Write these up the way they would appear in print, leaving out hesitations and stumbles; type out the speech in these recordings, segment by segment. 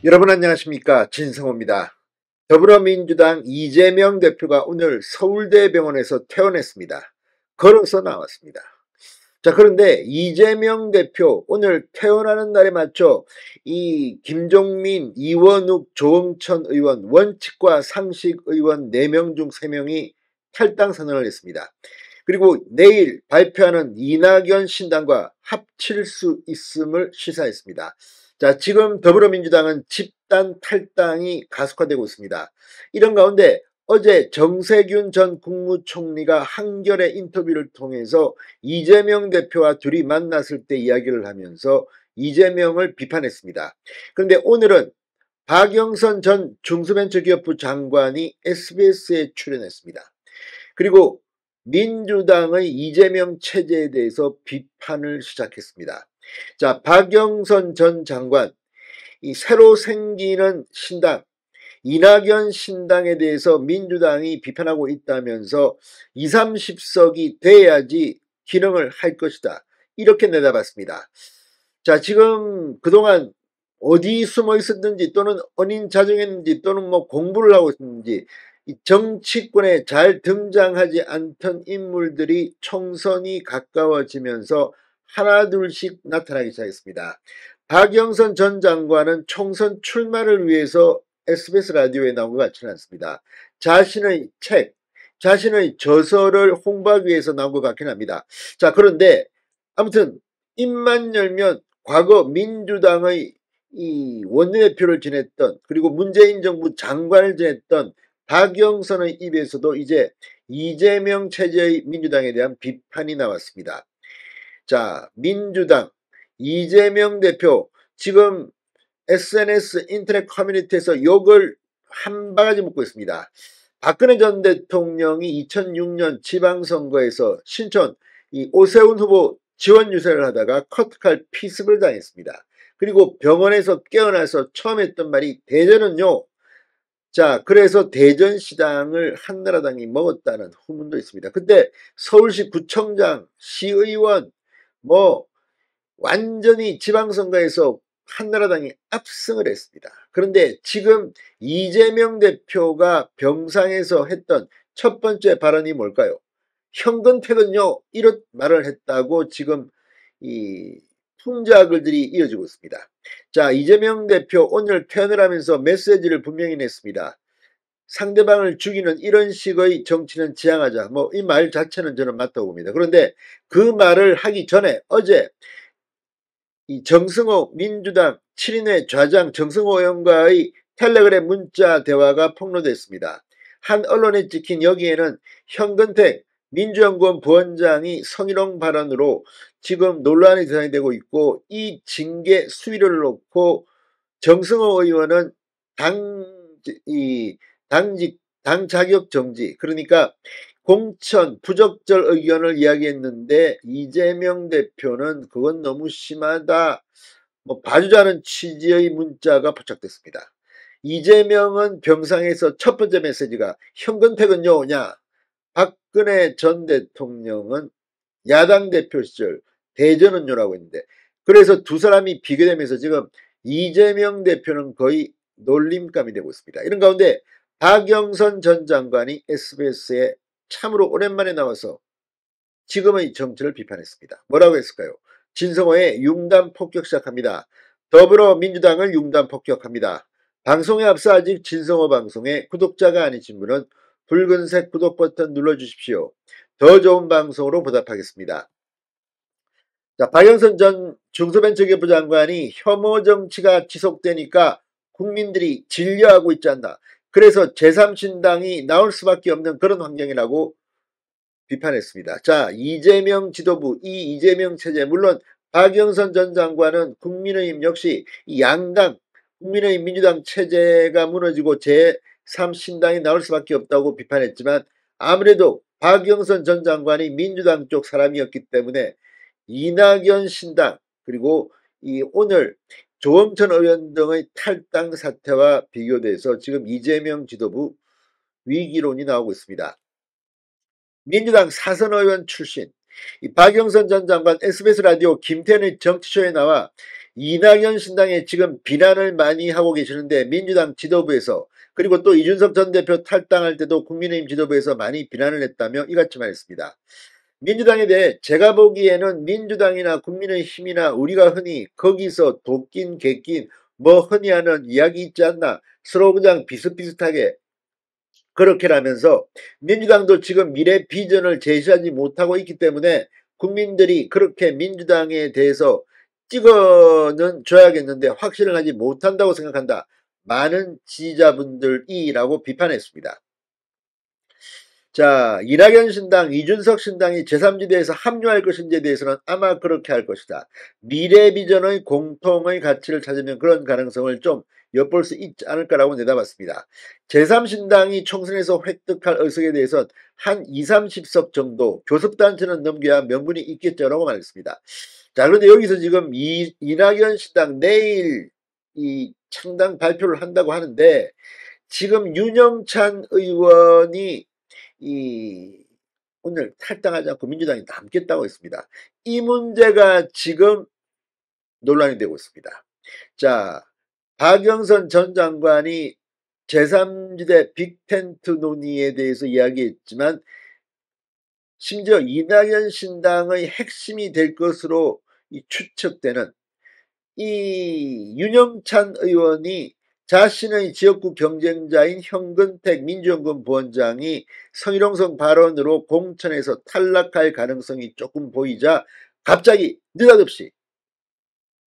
여러분 안녕하십니까, 진성호입니다. 더불어민주당 이재명 대표가 오늘 서울대병원에서 퇴원했습니다. 걸어서 나왔습니다. 자, 그런데 이재명 대표 오늘 퇴원하는 날에 맞춰 이 김종민, 이원욱, 조응천 의원, 원칙과 상식 의원 4명 중 3명이 탈당 선언을 했습니다. 그리고 내일 발표하는 이낙연 신당과 합칠 수 있음을 시사했습니다. 자, 지금 더불어민주당은 집단 탈당이 가속화되고 있습니다. 이런 가운데 어제 정세균 전 국무총리가 한겨레 인터뷰를 통해서 이재명 대표와 둘이 만났을 때 이야기를 하면서 이재명을 비판했습니다. 그런데 오늘은 박영선 전 중소벤처기업부 장관이 SBS에 출연했습니다. 그리고 민주당의 이재명 체제에 대해서 비판을 시작했습니다. 자, 박영선 전 장관, 이 새로 생기는 신당, 이낙연 신당에 대해서 민주당이 비판하고 있다면서 20, 30석이 돼야지 기능을 할 것이다, 이렇게 내다봤습니다. 자, 지금 그동안 어디 숨어 있었는지 또는 언인자정했는지 또는 뭐 공부를 하고 있었는지 이 정치권에 잘 등장하지 않던 인물들이 총선이 가까워지면서 하나둘씩 나타나기 시작했습니다. 박영선 전 장관은 총선 출마를 위해서 SBS 라디오에 나온 것 같지는 않습니다. 자신의 책, 자신의 저서를 홍보하기 위해서 나온 것 같긴 합니다. 자, 그런데 아무튼 입만 열면 과거 민주당의 이 원내대표를 지냈던, 그리고 문재인 정부 장관을 지냈던 박영선의 입에서도 이제 이재명 체제의 민주당에 대한 비판이 나왔습니다. 자, 민주당 이재명 대표 지금 SNS 인터넷 커뮤니티에서 욕을 한 바가지 먹고 있습니다. 박근혜 전 대통령이 2006년 지방선거에서 신촌 이 오세훈 후보 지원 유세를 하다가 커트칼 피습을 당했습니다. 그리고 병원에서 깨어나서 처음 했던 말이 대전은요. 자, 그래서 대전시당을 한나라당이 먹었다는 후문도 있습니다. 그때 서울시 구청장, 시의원, 뭐 완전히 지방선거에서 한나라당이 압승을 했습니다. 그런데 지금 이재명 대표가 병상에서 했던 첫 번째 발언이 뭘까요? 현근택은요, 이런 말을 했다고 지금 이 풍자 글들이 이어지고 있습니다. 자, 이재명 대표 오늘 퇴원을 하면서 메시지를 분명히 냈습니다. 상대방을 죽이는 이런 식의 정치는 지향하자. 뭐 이 말 자체는 저는 맞다고 봅니다. 그런데 그 말을 하기 전에 어제 이 정승호 민주당 7인의 좌장 정승호 의원과의 텔레그램 문자 대화가 폭로됐습니다. 한 언론에 찍힌 여기에는 현근택 민주연구원 부원장이 성희롱 발언으로 지금 논란이 대상이 되고 있고, 이 징계 수위를 놓고 정승호 의원은 당 자격 정지, 그러니까 공천 부적절 의견을 이야기했는데 이재명 대표는 그건 너무 심하다, 뭐 봐주자는 취지의 문자가 포착됐습니다. 이재명은 병상에서 첫 번째 메시지가 현근택은요,냐, 박근혜 전 대통령은 야당 대표 시절 대전은요라고 했는데, 그래서 두 사람이 비교되면서 지금 이재명 대표는 거의 놀림감이 되고 있습니다. 이런 가운데 박영선 전 장관이 SBS에 참으로 오랜만에 나와서 지금의 정치를 비판했습니다. 뭐라고 했을까요? 진성호의 융단 폭격 시작합니다. 더불어민주당을 융단 폭격합니다. 방송에 앞서 아직 진성호 방송에 구독자가 아니신 분은 붉은색 구독 버튼 눌러주십시오. 더 좋은 방송으로 보답하겠습니다. 자, 박영선 전 중소벤처기업부 장관이 혐오 정치가 지속되니까 국민들이 질려하고 있지 않나, 그래서 제3신당이 나올 수밖에 없는 그런 환경이라고 비판했습니다. 자, 이재명 지도부, 이 이재명 체제, 물론 박영선 전 장관은 국민의힘 역시 이 양당, 국민의힘 민주당 체제가 무너지고 제3신당이 나올 수밖에 없다고 비판했지만, 아무래도 박영선 전 장관이 민주당 쪽 사람이었기 때문에 이낙연 신당, 그리고 이 오늘 조응천 의원 등의 탈당 사태와 비교돼서 지금 이재명 지도부 위기론이 나오고 있습니다. 민주당 사선 의원 출신 이 박영선 전 장관 SBS 라디오 김태현의 정치쇼에 나와 이낙연 신당에 지금 비난을 많이 하고 계시는데 민주당 지도부에서 그리고 또 이준석 전 대표 탈당할 때도 국민의힘 지도부에서 많이 비난을 했다며 이같이 말했습니다. 민주당에 대해 제가 보기에는 민주당이나 국민의힘이나 우리가 흔히 거기서 도낀 개낀 뭐 흔히 하는 이야기 있지 않나 서로 그냥 비슷비슷하게 그렇게라면서 민주당도 지금 미래 비전을 제시하지 못하고 있기 때문에 국민들이 그렇게 민주당에 대해서 찍어는 줘야겠는데 확신을 하지 못한다고 생각한다. 많은 지지자분들이라고 비판했습니다. 자, 이낙연 신당, 이준석 신당이 제3지대에서 합류할 것인지에 대해서는 아마 그렇게 할 것이다. 미래 비전의 공통의 가치를 찾으면 그런 가능성을 좀 엿볼 수 있지 않을까라고 내다봤습니다. 제3신당이 총선에서 획득할 의석에 대해서는 한 20, 30석 정도 교섭단체는 넘겨야 명분이 있겠죠라고 말했습니다. 자, 그런데 여기서 지금 이낙연 신당 내일 이 창당 발표를 한다고 하는데 지금 윤영찬 의원이 오늘 탈당하지 않고 민주당이 남겠다고 했습니다. 이 문제가 지금 논란이 되고 있습니다. 자, 박영선 전 장관이 제3지대 빅텐트 논의에 대해서 이야기했지만 심지어 이낙연 신당의 핵심이 될 것으로 추측되는 이 윤영찬 의원이 자신의 지역구 경쟁자인 현근택 민주연구원 부원장이 성희롱성 발언으로 공천에서 탈락할 가능성이 조금 보이자 갑자기 느닷없이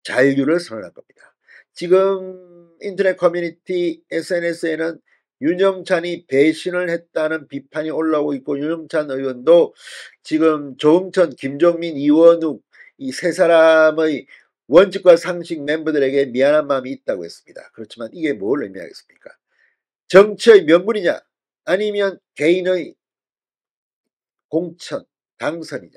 잔류를 선언한 겁니다. 지금 인터넷 커뮤니티 SNS에는 윤영찬이 배신을 했다는 비판이 올라오고 있고 윤영찬 의원도 지금 조응천, 김종민, 이원욱 이 세 사람의 원칙과 상식 멤버들에게 미안한 마음이 있다고 했습니다. 그렇지만 이게 뭘 의미하겠습니까? 정치의 명분이냐 아니면 개인의 공천, 당선이냐.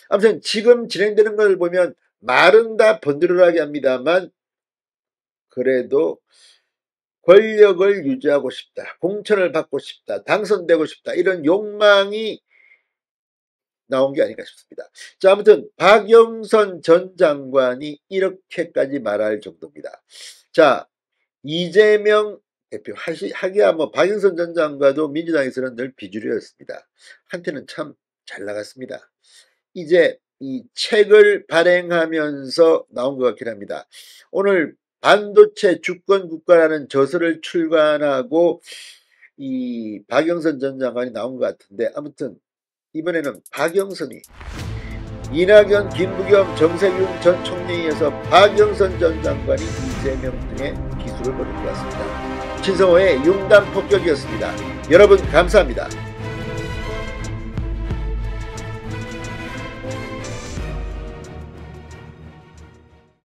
아무튼 지금 진행되는 걸 보면 말은 다 번드러하게 합니다만 그래도 권력을 유지하고 싶다. 공천을 받고 싶다. 당선되고 싶다. 이런 욕망이 나온 게 아닌가 싶습니다. 자, 아무튼 박영선 전 장관이 이렇게까지 말할 정도입니다. 자, 이재명 대표 하기야 뭐 박영선 전 장관도 민주당에서는 늘 비주류였습니다. 한때는 참 잘 나갔습니다. 이제 이 책을 발행하면서 나온 것 같긴 합니다. 오늘 반도체 주권 국가라는 저서를 출간하고 이 박영선 전 장관이 나온 것 같은데 아무튼 이번에는 박영선이 이낙연, 김부겸, 정세균 전 총리에 이어서 박영선 전 장관이 이재명 등의 기술을 거둔 것 같습니다. 신성호의 융단 폭격이었습니다. 여러분 감사합니다.